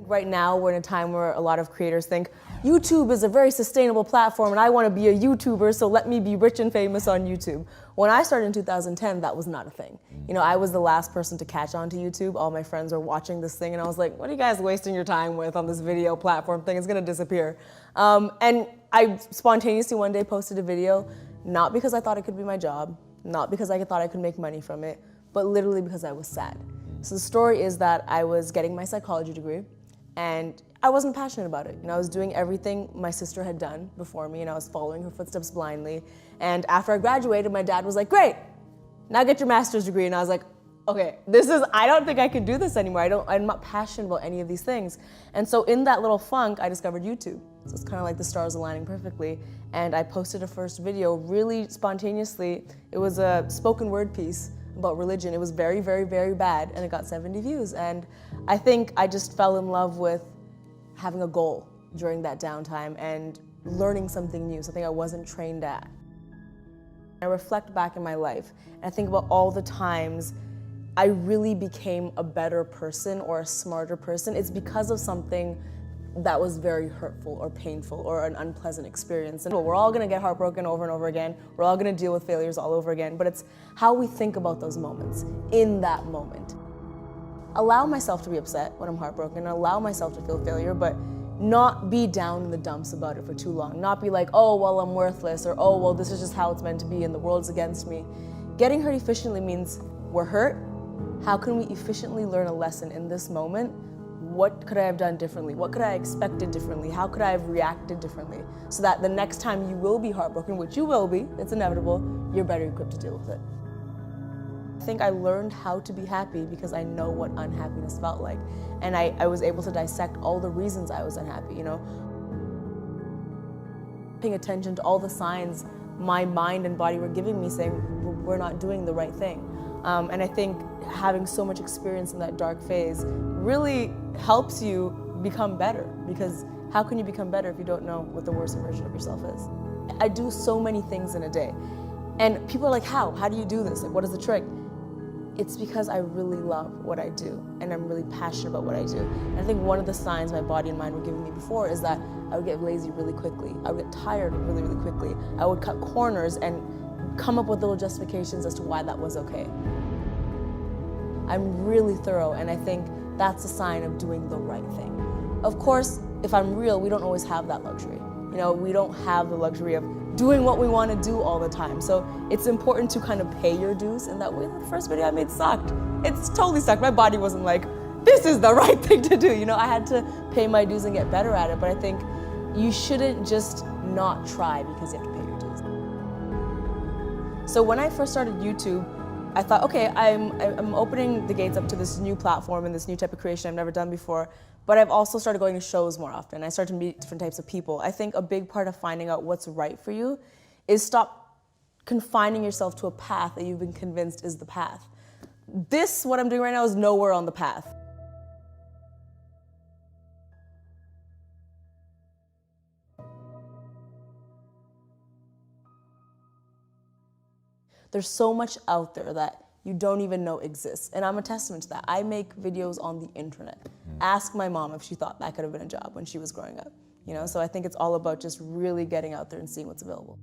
right now we're in a time where a lot of creators think YouTube is a very sustainable platform and I want to be a YouTuber, so let me be rich and famous on YouTube. When I started in 2010, that was not a thing. You know, I was the last person to catch on to YouTube. All my friends were watching this thing and I was like, what are you guys wasting your time with on this video platform thing? It's gonna disappear. And I spontaneously one day posted a video, not because I thought it could be my job, not because I thought I could make money from it, but literally because I was sad. So the story is that I was getting my psychology degree and I wasn't passionate about it. You know, I was doing everything my sister had done before me and I was following her footsteps blindly. And after I graduated, my dad was like, great, now get your master's degree. And I was like, okay, I don't think I can do this anymore. I'm not passionate about any of these things. And so in that little funk, I discovered YouTube. So it's kind of like the stars aligning perfectly. And I posted a first video really spontaneously. It was a spoken word piece about religion. It was very, very, very bad and it got 70 views. And I think I just fell in love with having a goal during that downtime and learning something new, something I wasn't trained at. I reflect back in my life and I think about all the times I really became a better person or a smarter person. It's because of something that was very hurtful or painful or an unpleasant experience. And we're all gonna get heartbroken over and over again. We're all gonna deal with failures all over again, but it's how we think about those moments in that moment. Allow myself to be upset when I'm heartbroken, allow myself to feel failure, but not be down in the dumps about it for too long. Not be like, oh, well, I'm worthless, or oh, well, this is just how it's meant to be and the world's against me. Getting hurt efficiently means we're hurt. How can we efficiently learn a lesson in this moment? What could I have done differently? What could I have expected differently? How could I have reacted differently? So that the next time you will be heartbroken, which you will be, it's inevitable, you're better equipped to deal with it. I think I learned how to be happy because I know what unhappiness felt like. And I was able to dissect all the reasons I was unhappy, you know? Paying attention to all the signs my mind and body were giving me saying, we're not doing the right thing. And I think having so much experience in that dark phase really helps you become better, because how can you become better if you don't know what the worst version of yourself is? I do so many things in a day. And people are like, how? How do you do this? Like, what is the trick? It's because I really love what I do and I'm really passionate about what I do. And I think one of the signs my body and mind were giving me before is that I would get lazy really quickly. I would get tired really, really quickly. I would cut corners and come up with little justifications as to why that was okay. I'm really thorough, and I think that's a sign of doing the right thing. Of course, if I'm real, we don't always have that luxury. You know, we don't have the luxury of doing what we want to do all the time. So it's important to kind of pay your dues in that way. The first video I made sucked. It's totally sucked. My body wasn't like, this is the right thing to do. You know, I had to pay my dues and get better at it. But I think you shouldn't just not try because you have to pay your dues. So when I first started YouTube, I thought, okay, I'm opening the gates up to this new platform and this new type of creation I've never done before, but I've also started going to shows more often. I started to meet different types of people. I think a big part of finding out what's right for you is stop confining yourself to a path that you've been convinced is the path. What I'm doing right now is nowhere on the path. There's so much out there that you don't even know exists. And I'm a testament to that. I make videos on the internet. Ask my mom if she thought that could have been a job when she was growing up. You know, so I think it's all about just really getting out there and seeing what's available.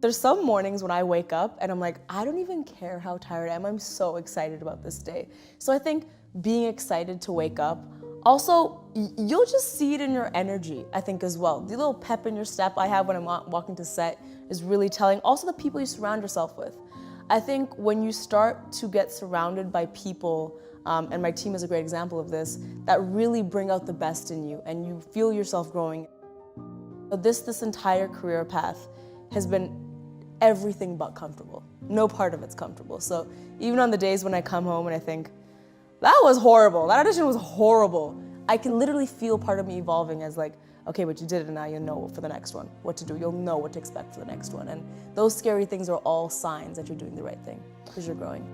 There's some mornings when I wake up and I'm like, I don't even care how tired I am. I'm so excited about this day. So I think being excited to wake up, also, you'll just see it in your energy, I think, as well. The little pep in your step I have when I'm walking to set is really telling. Also, the people you surround yourself with. I think when you start to get surrounded by people, and my team is a great example of this, that really bring out the best in you and you feel yourself growing. This entire career path has been everything but comfortable. No part of it's comfortable. So even on the days when I come home and I think, that was horrible, that audition was horrible, I can literally feel part of me evolving as like, okay, but you did it and now you know for the next one what to do. You'll know what to expect for the next one. And those scary things are all signs that you're doing the right thing because you're growing.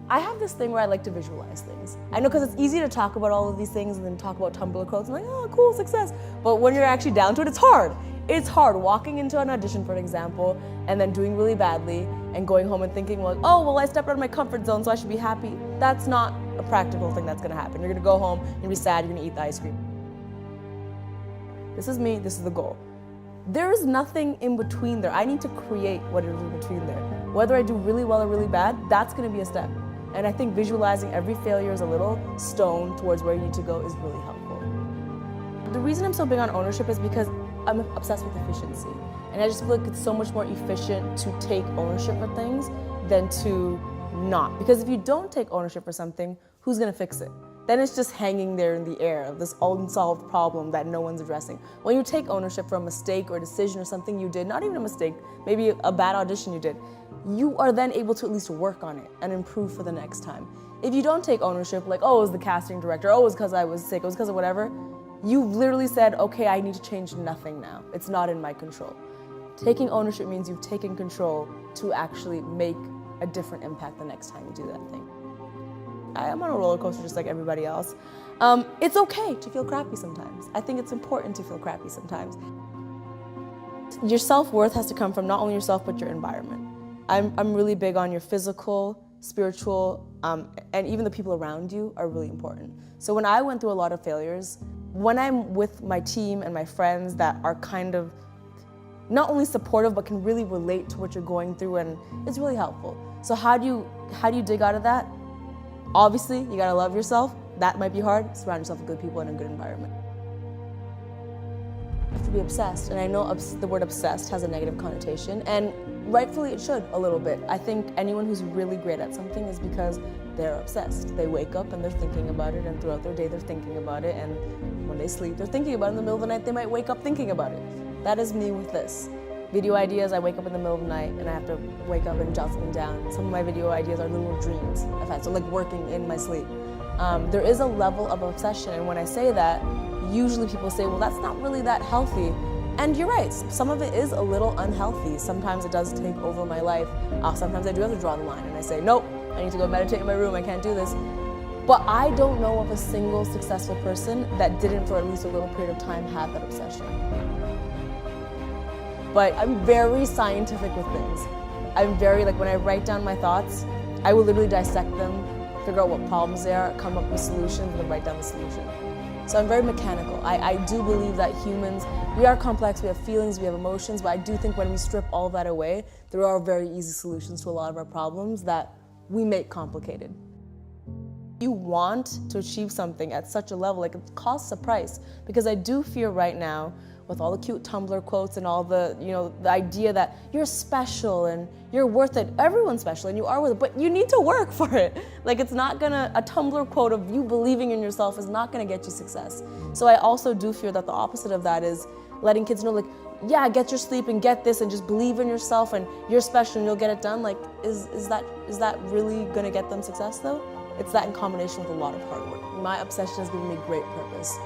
I have this thing where I like to visualize things. I know because it's easy to talk about all of these things and then talk about Tumblr quotes and like, oh, cool, success. But when you're actually down to it, it's hard. It's hard walking into an audition, for example, and then doing really badly and going home and thinking like, oh, well, I stepped out of my comfort zone, so I should be happy. That's not a practical thing that's gonna happen. You're gonna go home, you're gonna be sad, you're gonna eat the ice cream. This is me, this is the goal. There is nothing in between there. I need to create what is in between there. Whether I do really well or really bad, that's gonna be a step. And I think visualizing every failure as a little stone towards where you need to go is really helpful. The reason I'm so big on ownership is because I'm obsessed with efficiency. And I just feel like it's so much more efficient to take ownership for things than to not. Because if you don't take ownership for something, who's gonna fix it? Then it's just hanging there in the air of this unsolved problem that no one's addressing. When you take ownership for a mistake or a decision or something you did, not even a mistake, maybe a bad audition you did, you are then able to at least work on it and improve for the next time. If you don't take ownership, like, oh, it was the casting director, oh, it was because I was sick, it was because of whatever, you've literally said, okay, I need to change nothing now. It's not in my control. Taking ownership means you've taken control to actually make a different impact the next time you do that thing. I'm on a roller coaster just like everybody else. It's okay to feel crappy sometimes. I think it's important to feel crappy sometimes. Your self-worth has to come from not only yourself, but your environment. I'm really big on your physical, spiritual, and even the people around you are really important. So when I went through a lot of failures, when I'm with my team and my friends that are kind of not only supportive, but can really relate to what you're going through, and it's really helpful. So how do you dig out of that? Obviously, you gotta love yourself. That might be hard. Surround yourself with good people and a good environment. You have to be obsessed, and I know the word obsessed has a negative connotation, and rightfully it should a little bit. I think anyone who's really great at something is because they're obsessed. They wake up and they're thinking about it, and throughout their day they're thinking about it, and when they sleep they're thinking about it. In the middle of the night they might wake up thinking about it. That is me with this. Video ideas, I wake up in the middle of the night and I have to wake up and jot them down. Some of my video ideas are little dreams I've had, so like working in my sleep. There is a level of obsession, and when I say that, usually people say, well, that's not really that healthy. And you're right, some of it is a little unhealthy. Sometimes it does take over my life. Sometimes I do have to draw the line and I say, nope, I need to go meditate in my room, I can't do this. But I don't know of a single successful person that didn't, for at least a little period of time, have that obsession. But I'm very scientific with things. I'm very, like, when I write down my thoughts, I will literally dissect them, figure out what problems they are, come up with solutions, and then write down the solution. So I'm very mechanical. I do believe that humans, we are complex, we have feelings, we have emotions, but I do think when we strip all that away, there are very easy solutions to a lot of our problems that we make complicated. You want to achieve something at such a level, like, it costs a price, because I do fear right now, with all the cute Tumblr quotes and all the, the idea that you're special and you're worth it. Everyone's special and you are worth it, but you need to work for it. Like, it's not gonna, a Tumblr quote of you believing in yourself is not gonna get you success. So I also do fear that the opposite of that is letting kids know, like, yeah, get your sleep and get this and just believe in yourself and you're special and you'll get it done. Like, is that really gonna get them success though? It's that in combination with a lot of hard work. My obsession has given me great purpose.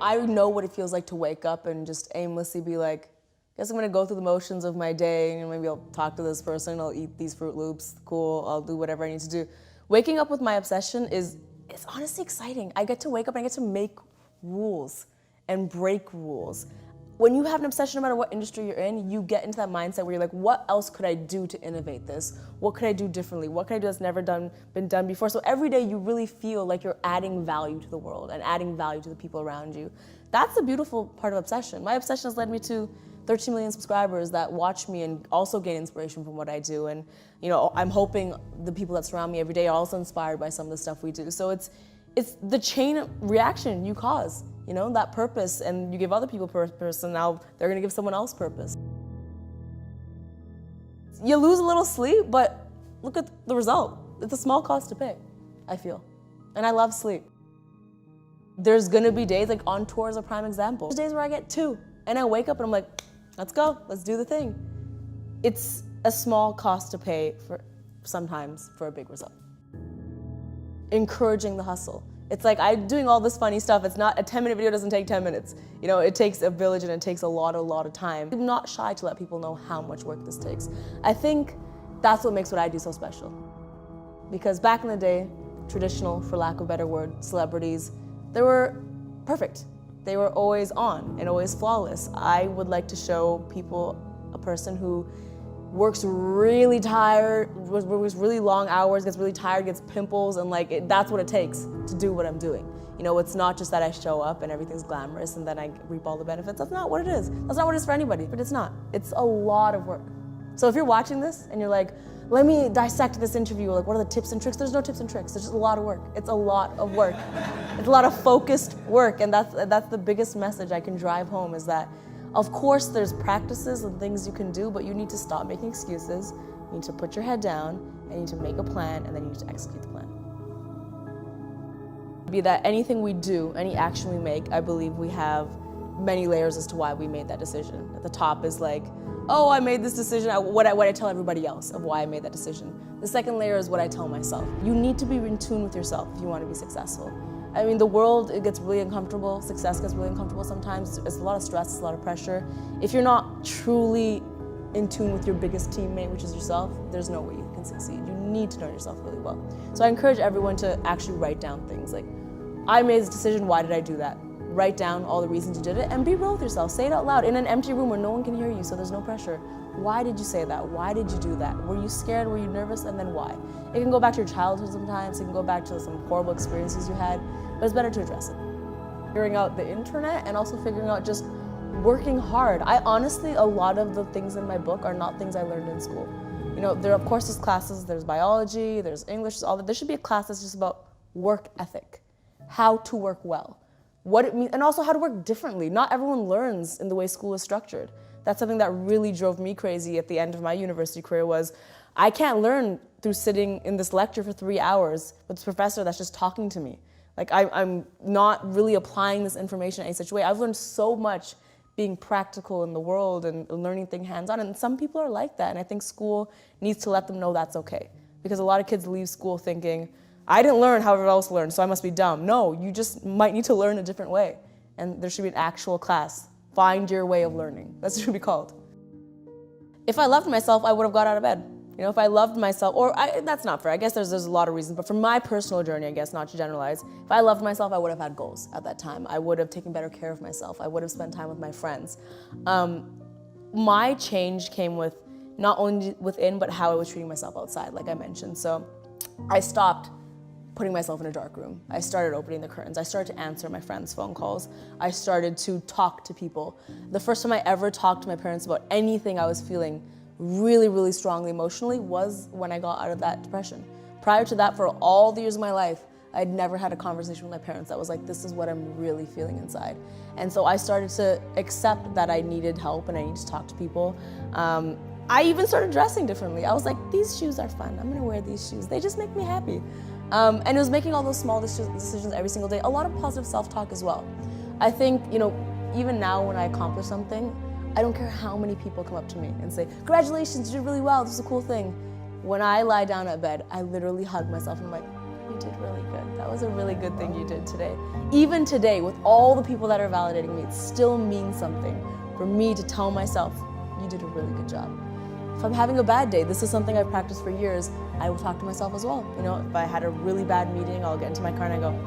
I know what it feels like to wake up and just aimlessly be like, guess I'm gonna go through the motions of my day and maybe I'll talk to this person, I'll eat these Fruit Loops, cool, I'll do whatever I need to do. Waking up with my obsession is honestly exciting. I get to wake up and I get to make rules and break rules. When you have an obsession, no matter what industry you're in, you get into that mindset where you're like, what else could I do to innovate this? What could I do differently? What could I do that's never been done before? So every day you really feel like you're adding value to the world and adding value to the people around you. That's the beautiful part of obsession. My obsession has led me to 13 million subscribers that watch me and also gain inspiration from what I do. And I'm hoping the people that surround me every day are also inspired by some of the stuff we do. So it's the chain reaction you cause. That purpose, and you give other people purpose, and now they're gonna give someone else purpose. You lose a little sleep, but look at the result. It's a small cost to pay, I feel. And I love sleep. There's gonna be days, like on tour is a prime example. There's days where I get 2, and I wake up and I'm like, let's go, let's do the thing. It's a small cost to pay sometimes for a big result. Encouraging the hustle. It's like I'm doing all this funny stuff. It's not, a 10-minute video doesn't take 10 minutes. It takes a village and it takes a lot of time. I'm not shy to let people know how much work this takes. I think that's what makes what I do so special. Because back in the day, traditional, for lack of a better word, celebrities, they were perfect. They were always on and always flawless. I would like to show people a person who works really tired, works really long hours, gets really tired, gets pimples, and like that's what it takes to do what I'm doing. You know, it's not just that I show up and everything's glamorous and then I reap all the benefits. That's not what it is. That's not what it is for anybody, but it's not. It's a lot of work. So if you're watching this and you're like, let me dissect this interview, like what are the tips and tricks? There's no tips and tricks, there's just a lot of work. It's a lot of work. It's a lot of focused work, and that's the biggest message I can drive home, is that of course there's practices and things you can do, but you need to stop making excuses, you need to put your head down, and you need to make a plan, and then you need to execute the plan. Be that anything we do, any action we make, I believe we have many layers as to why we made that decision. At the top is like, oh, I made this decision, what I tell everybody else of why I made that decision. The second layer is what I tell myself. You need to be in tune with yourself if you want to be successful. I mean, the world, it gets really uncomfortable. Success gets really uncomfortable sometimes. It's a lot of stress, it's a lot of pressure. If you're not truly in tune with your biggest teammate, which is yourself, there's no way you can succeed. You need to know yourself really well. So I encourage everyone to actually write down things like, I made this decision, why did I do that? Write down all the reasons you did it and be real with yourself. Say it out loud in an empty room where no one can hear you, so there's no pressure. Why did you say that? Why did you do that? Were you scared? Were you nervous? And then why? It can go back to your childhood sometimes. It can go back to some horrible experiences you had, but it's better to address it. Figuring out the internet and also figuring out just working hard. I honestly, a lot of the things in my book are not things I learned in school. You know, there of course there's classes, there's biology, there's English, all that. There should be a class that's just about work ethic, how to work well, what it means, and also how to work differently. Not everyone learns in the way school is structured. That's something that really drove me crazy at the end of my university career, was I can't learn through sitting in this lecture for 3 hours with this professor that's just talking to me. Like I'm not really applying this information in any such way. I've learned so much being practical in the world and learning things hands-on, and some people are like that, and I think school needs to let them know that's okay. Because a lot of kids leave school thinking, I didn't learn how everyone else learned, so I must be dumb. No, you just might need to learn a different way, and there should be an actual class. Find your way of learning. That's what it should be called. If I loved myself, I would have got out of bed. You know, if I loved myself, that's not fair. I guess there's a lot of reasons, but for my personal journey, I guess, not to generalize, if I loved myself, I would have had goals at that time. I would have taken better care of myself. I would have spent time with my friends. My change came with not only within, but how I was treating myself outside, like I mentioned. So I stopped putting myself in a dark room. I started opening the curtains. I started to answer my friends' phone calls. I started to talk to people. The first time I ever talked to my parents about anything I was feeling really, really strongly emotionally was when I got out of that depression. Prior to that, for all the years of my life, I'd never had a conversation with my parents that was like, this is what I'm really feeling inside. And so I started to accept that I needed help and I needed to talk to people. I even started dressing differently. I was like, these shoes are fun. I'm gonna wear these shoes. They just make me happy. And it was making all those small decisions every single day. A lot of positive self-talk as well. I think, you know, even now when I accomplish something, I don't care how many people come up to me and say, congratulations, you did really well, this is a cool thing. When I lie down at bed, I literally hug myself and I'm like, you did really good. That was a really good thing you did today. Even today, with all the people that are validating me, it still means something for me to tell myself, you did a really good job. If I'm having a bad day, this is something I've practiced for years, I will talk to myself as well. You know, if I had a really bad meeting, I'll get into my car and I go,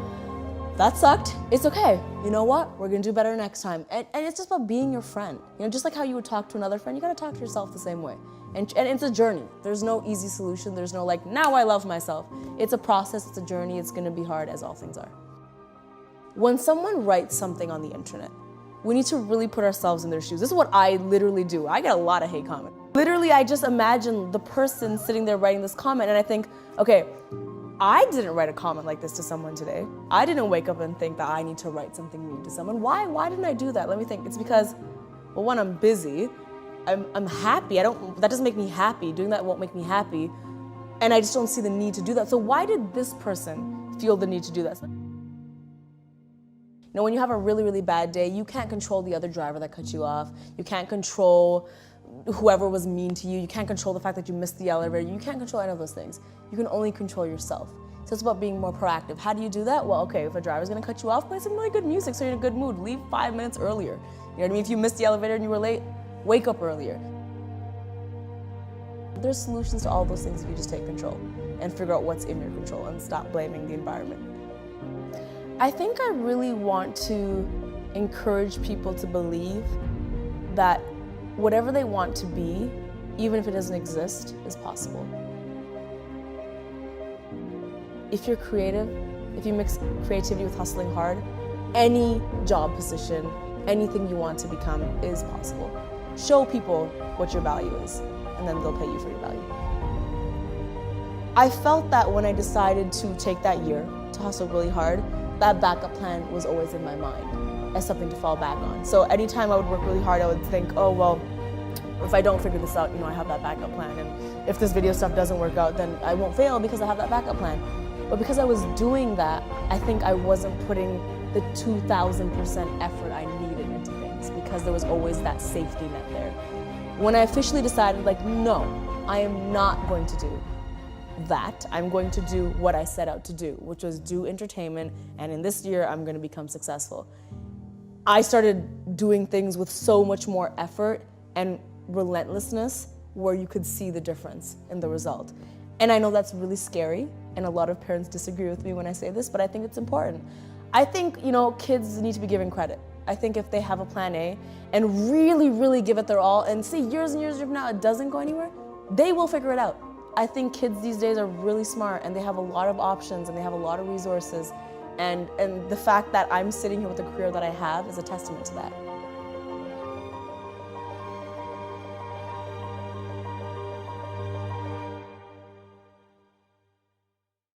that sucked, it's okay. You know what, we're gonna do better next time. And it's just about being your friend. You know, just like how you would talk to another friend, you gotta talk to yourself the same way. And it's a journey. There's no easy solution. There's no like, now I love myself. It's a process, it's a journey, it's gonna be hard as all things are. When someone writes something on the internet, we need to really put ourselves in their shoes. This is what I literally do. I get a lot of hate comments. Literally, I just imagine the person sitting there writing this comment and I think, okay, I didn't write a comment like this to someone today. I didn't wake up and think that I need to write something mean to someone. Why didn't I do that? Let me think. It's because, well, one, I'm busy. I'm happy. That doesn't make me happy. Doing that won't make me happy. And I just don't see the need to do that. So why did this person feel the need to do that? You know, when you have a really, really bad day, you can't control the other driver that cut you off. You can't control whoever was mean to you. You can't control the fact that you missed the elevator. You can't control any of those things. You can only control yourself. So it's about being more proactive. How do you do that? Well, okay, if a driver's gonna cut you off, play some really good music so you're in a good mood. Leave 5 minutes earlier. You know what I mean? If you missed the elevator and you were late, wake up earlier. There's solutions to all those things if you just take control and figure out what's in your control and stop blaming the environment. I think I really want to encourage people to believe that whatever they want to be, even if it doesn't exist, is possible. If you're creative, if you mix creativity with hustling hard, any job position, anything you want to become is possible. Show people what your value is, and then they'll pay you for your value. I felt that when I decided to take that year to hustle really hard, that backup plan was always in my mind as something to fall back on. So anytime I would work really hard, I would think, oh, well, if I don't figure this out, I have that backup plan. And if this video stuff doesn't work out, then I won't fail because I have that backup plan. But because I was doing that, I think I wasn't putting the 2,000% effort I needed into things because there was always that safety net there. When I officially decided, no, I am not going to do that. I'm going to do what I set out to do, which was do entertainment, and in this year, I'm going to become successful. I started doing things with so much more effort and relentlessness where you could see the difference in the result. And I know that's really scary, and a lot of parents disagree with me when I say this, but I think it's important. I think, kids need to be given credit. I think if they have a plan A and really, really give it their all and see years and years from now it doesn't go anywhere, they will figure it out. I think kids these days are really smart and they have a lot of options and they have a lot of resources. And the fact that I'm sitting here with the career that I have is a testament to that.